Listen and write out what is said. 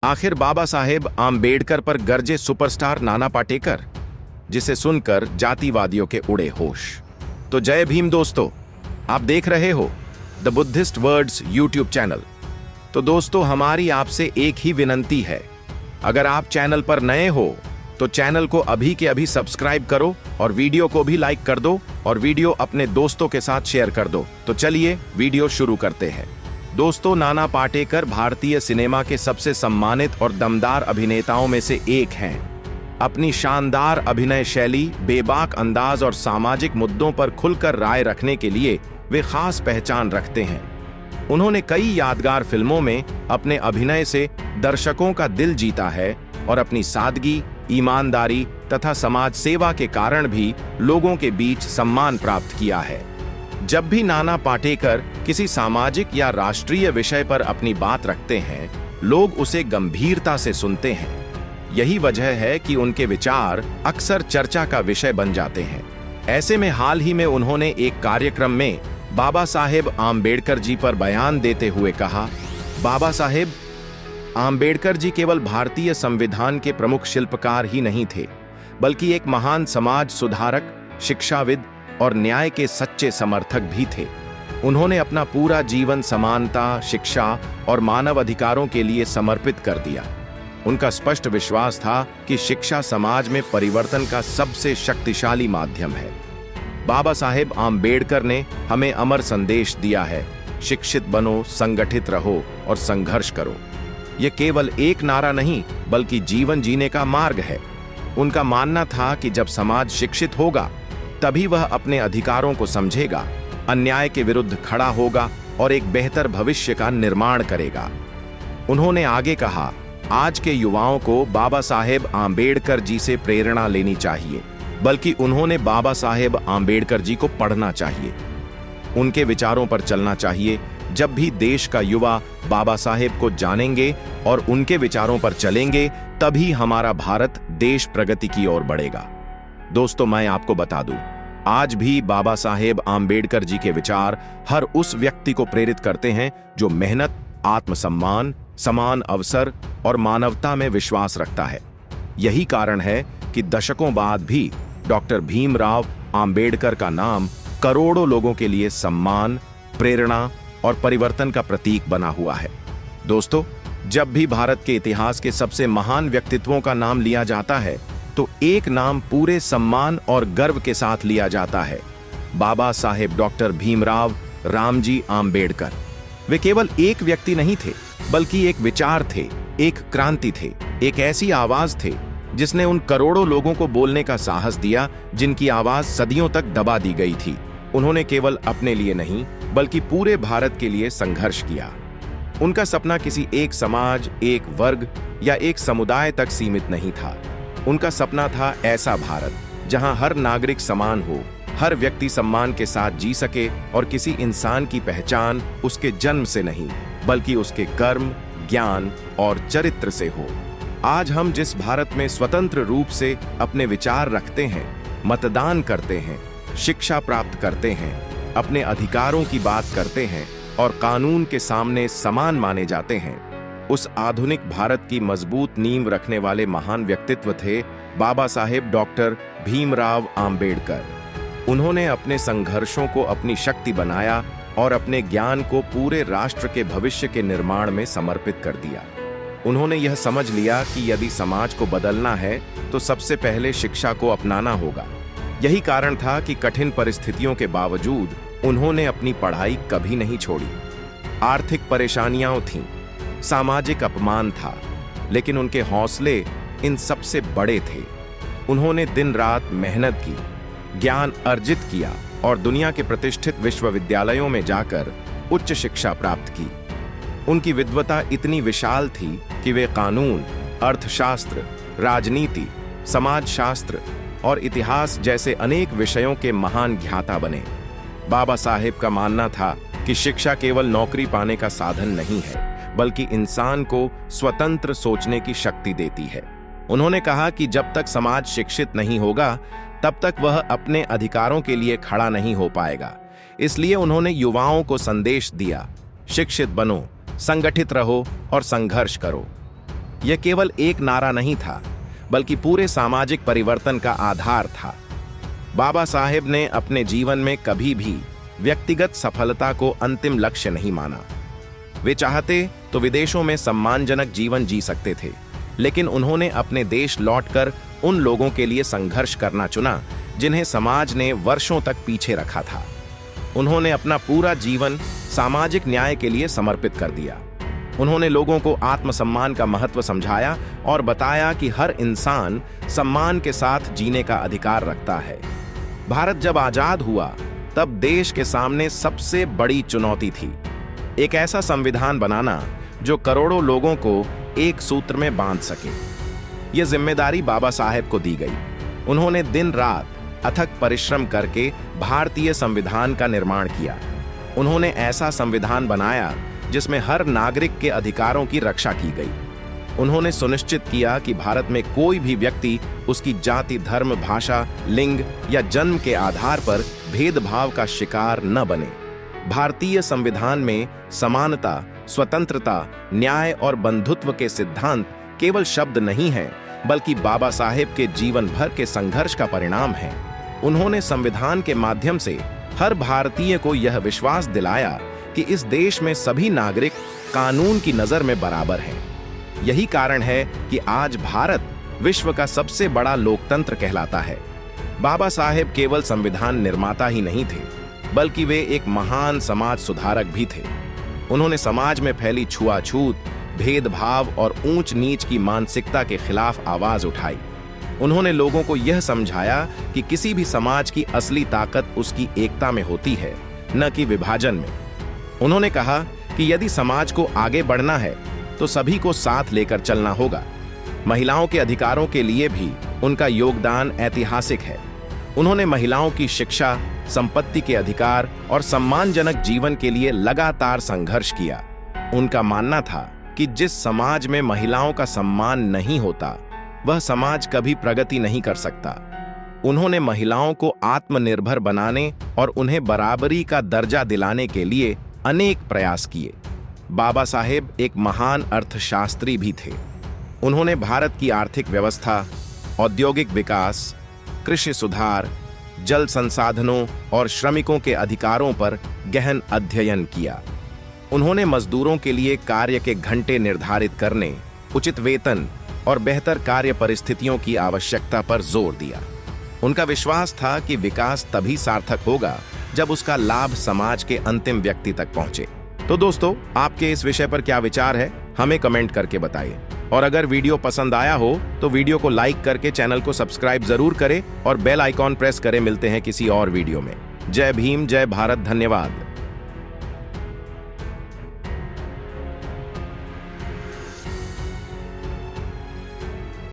आखिर बाबा साहेब आम्बेडकर पर गरजे सुपरस्टार नाना पाटेकर, जिसे सुनकर जातिवादियों के उड़े होश। तो जय भीम दोस्तों, आप देख रहे हो the Buddhist words YouTube channel. तो दोस्तों, हमारी आपसे एक ही विनंती है, अगर आप चैनल पर नए हो तो चैनल को अभी के अभी सब्सक्राइब करो और वीडियो को भी लाइक कर दो और वीडियो अपने दोस्तों के साथ शेयर कर दो। तो चलिए वीडियो शुरू करते हैं। दोस्तों, नाना पाटेकर भारतीय सिनेमा के सबसे सम्मानित और दमदार अभिनेताओं में से एक हैं। अपनी शानदार अभिनय शैली, बेबाक अंदाज और सामाजिक मुद्दों पर खुलकर राय रखने के लिए वे खास पहचान रखते हैं। उन्होंने कई यादगार फिल्मों में अपने अभिनय से दर्शकों का दिल जीता है और अपनी सादगी, ईमानदारी तथा समाज सेवा के कारण भी लोगों के बीच सम्मान प्राप्त किया है। जब भी नाना पाटेकर किसी सामाजिक या राष्ट्रीय विषय पर अपनी बात रखते हैं, लोग उसे गंभीरता से सुनते हैं। यही वजह है कि उनके विचार अक्सर चर्चा का विषय बन जाते हैं। ऐसे में हाल ही में उन्होंने एक कार्यक्रम में बाबा साहेब आम्बेडकर जी पर बयान देते हुए कहा, बाबा साहेब आम्बेडकर जी केवल भारतीय संविधान के प्रमुख शिल्पकार ही नहीं थे, बल्कि एक महान समाज सुधारक, शिक्षाविद और न्याय के सच्चे समर्थक भी थे। उन्होंने अपना पूरा जीवन समानता, शिक्षा और मानव अधिकारों के लिए समर्पित कर दिया। उनका स्पष्ट विश्वास था कि शिक्षा समाज में परिवर्तन का सबसे शक्तिशाली माध्यम है। बाबा साहेब आम्बेडकर ने हमें अमर संदेश दिया है, शिक्षित बनो, संगठित रहो और संघर्ष करो। यह केवल एक नारा नहीं, बल्कि जीवन जीने का मार्ग है। उनका मानना था कि जब समाज शिक्षित होगा, तभी वह अपने अधिकारों को समझेगा, अन्याय के विरुद्ध खड़ा होगा और एक बेहतर भविष्य का निर्माण करेगा। उन्होंने आगे कहा, आज के युवाओं को बाबा साहेब आम्बेडकर जी से प्रेरणा लेनी चाहिए, बल्कि उन्होंने बाबा साहेब आम्बेडकर जी को पढ़ना चाहिए, उनके विचारों पर चलना चाहिए। जब भी देश का युवा बाबा साहेब को जानेंगे और उनके विचारों पर चलेंगे, तभी हमारा भारत देश प्रगति की ओर बढ़ेगा। दोस्तों, मैं आपको बता दूं, आज भी बाबा साहेब आम्बेडकर जी के विचार हर उस व्यक्ति को प्रेरित करते हैं जो मेहनत, आत्मसम्मान, समान अवसर और मानवता में विश्वास रखता है। यही कारण है कि दशकों बाद भी डॉक्टर भीमराव आम्बेडकर का नाम करोड़ों लोगों के लिए सम्मान, प्रेरणा और परिवर्तन का प्रतीक बना हुआ है। दोस्तों, जब भी भारत के इतिहास के सबसे महान व्यक्तित्वों का नाम लिया जाता है, तो एक नाम पूरे सम्मान और गर्व के साथ लिया जाता है, बाबा साहेब डॉक्टर भीमराव रामजी आम्बेडकर। वे केवल एक व्यक्ति नहीं थे, बल्कि एक विचार थे, एक क्रांति थे, एक ऐसी आवाज थे जिसने उन करोड़ों लोगों को बोलने का साहस दिया जिनकी आवाज सदियों तक दबा दी गई थी। उन्होंने केवल अपने लिए नहीं, बल्कि पूरे भारत के लिए संघर्ष किया। उनका सपना किसी एक समाज, एक वर्ग या एक समुदाय तक सीमित नहीं था। उनका सपना था ऐसा भारत जहां हर नागरिक समान हो, हर व्यक्ति सम्मान के साथ जी सके और किसी इंसान की पहचान उसके जन्म से नहीं, बल्कि उसके कर्म, ज्ञान और चरित्र से हो। आज हम जिस भारत में स्वतंत्र रूप से अपने विचार रखते हैं, मतदान करते हैं, शिक्षा प्राप्त करते हैं, अपने अधिकारों की बात करते हैं और कानून के सामने समान माने जाते हैं, उस आधुनिक भारत की मजबूत नींव रखने वाले महान व्यक्तित्व थे बाबा साहेब डॉक्टर भीमराव आम्बेडकर। उन्होंने अपने संघर्षों को अपनी शक्ति बनाया और अपने ज्ञान को पूरे राष्ट्र के भविष्य के निर्माण में समर्पित कर दिया। उन्होंने यह समझ लिया कि यदि समाज को बदलना है तो सबसे पहले शिक्षा को अपनाना होगा। यही कारण था कि कठिन परिस्थितियों के बावजूद उन्होंने अपनी पढ़ाई कभी नहीं छोड़ी। आर्थिक परेशानियां थीं, सामाजिक अपमान था, लेकिन उनके हौसले इन सबसे बड़े थे। उन्होंने दिन रात मेहनत की, ज्ञान अर्जित किया और दुनिया के प्रतिष्ठित विश्वविद्यालयों में जाकर उच्च शिक्षा प्राप्त की। उनकी विद्वता इतनी विशाल थी कि वे कानून, अर्थशास्त्र, राजनीति, समाजशास्त्र और इतिहास जैसे अनेक विषयों के महान ज्ञाता बने। बाबा साहेब का मानना था कि शिक्षा केवल नौकरी पाने का साधन नहीं है, बल्कि इंसान को स्वतंत्र सोचने की शक्ति देती है। उन्होंने कहा कि जब तक समाज शिक्षित नहीं होगा, तब तक वह अपने अधिकारों के लिए खड़ा नहीं हो पाएगा। इसलिए उन्होंने युवाओं को संदेश दिया, शिक्षित बनो, संगठित रहो और संघर्ष करो। यह केवल एक नारा नहीं था, बल्कि पूरे सामाजिक परिवर्तन का आधार था। बाबा साहेब ने अपने जीवन में कभी भी व्यक्तिगत सफलता को अंतिम लक्ष्य नहीं माना। वे चाहते तो विदेशों में सम्मानजनक जीवन जी सकते थे, लेकिन उन्होंने अपने देश लौटकर उन लोगों के लिए संघर्ष करना चुना जिन्हें समाज ने वर्षों तक पीछे रखा था। उन्होंने अपना पूरा जीवन सामाजिक न्याय के लिए समर्पित कर दिया। उन्होंने लोगों को आत्मसम्मान का महत्व समझाया और बताया कि हर इंसान सम्मान के साथ जीने का अधिकार रखता है। भारत जब आजाद हुआ, तब देश के सामने सबसे बड़ी चुनौती थी एक ऐसा संविधान बनाना जो करोड़ों लोगों को एक सूत्र में बांध सके। यह जिम्मेदारी बाबा साहेब को दी गई। उन्होंने दिन रात अथक परिश्रम करके भारतीय संविधान का निर्माण किया। उन्होंने ऐसा संविधान बनाया जिसमें हर नागरिक के अधिकारों की रक्षा की गई। उन्होंने सुनिश्चित किया कि भारत में कोई भी व्यक्ति उसकी जाति, धर्म, भाषा, लिंग या जन्म के आधार पर भेदभाव का शिकार न बने। भारतीय संविधान में समानता, स्वतंत्रता, न्याय और बंधुत्व के सिद्धांत केवल शब्द नहीं हैं, बल्कि बाबा साहेब के जीवन भर के संघर्ष का परिणाम है। उन्होंने संविधान के माध्यम से हर भारतीय को यह विश्वास दिलाया कि इस देश में सभी नागरिक कानून की नजर में बराबर हैं। यही कारण है कि आज भारत विश्व का सबसे बड़ा लोकतंत्र कहलाता है। बाबा साहेब केवल संविधान निर्माता ही नहीं थे, बल्कि वे एक महान समाज सुधारक भी थे। उन्होंने समाज में फैली छुआछूत, भेदभाव और ऊंच नीच की मानसिकता के खिलाफ आवाज उठाई। उन्होंने लोगों को यह समझाया कि किसी भी समाज की असली ताकत उसकी एकता में होती है, न कि विभाजन में। उन्होंने कहा कि यदि समाज को आगे बढ़ना है तो सभी को साथ लेकर चलना होगा। महिलाओं के अधिकारों के लिए भी उनका योगदान ऐतिहासिक है। उन्होंने महिलाओं की शिक्षा, संपत्ति के अधिकार और सम्मानजनक जीवन के लिए लगातार संघर्ष किया। उनका मानना था कि जिस समाज में महिलाओं का सम्मान नहीं होता, वह समाज कभी प्रगति नहीं कर सकता। उन्होंने महिलाओं को आत्मनिर्भर बनाने और उन्हें बराबरी का दर्जा दिलाने के लिए अनेक प्रयास किए। बाबा साहेब एक महान अर्थशास्त्री भी थे। उन्होंने भारत की आर्थिक व्यवस्था, औद्योगिक विकास, कृषि सुधार, जल संसाधनों और श्रमिकों के अधिकारों पर गहन अध्ययन किया। उन्होंने मजदूरों के लिए कार्य के घंटे निर्धारित करने, उचित वेतन और बेहतर कार्य परिस्थितियों की आवश्यकता पर जोर दिया। उनका विश्वास था कि विकास तभी सार्थक होगा जब उसका लाभ समाज के अंतिम व्यक्ति तक पहुंचे। तो दोस्तों, आपके इस विषय पर क्या विचार है, हमें कमेंट करके बताइए। और अगर वीडियो पसंद आया हो तो वीडियो को लाइक करके चैनल को सब्सक्राइब जरूर करें और बेल आइकॉन प्रेस करें। मिलते हैं किसी और वीडियो में। जय भीम, जय भारत, धन्यवाद।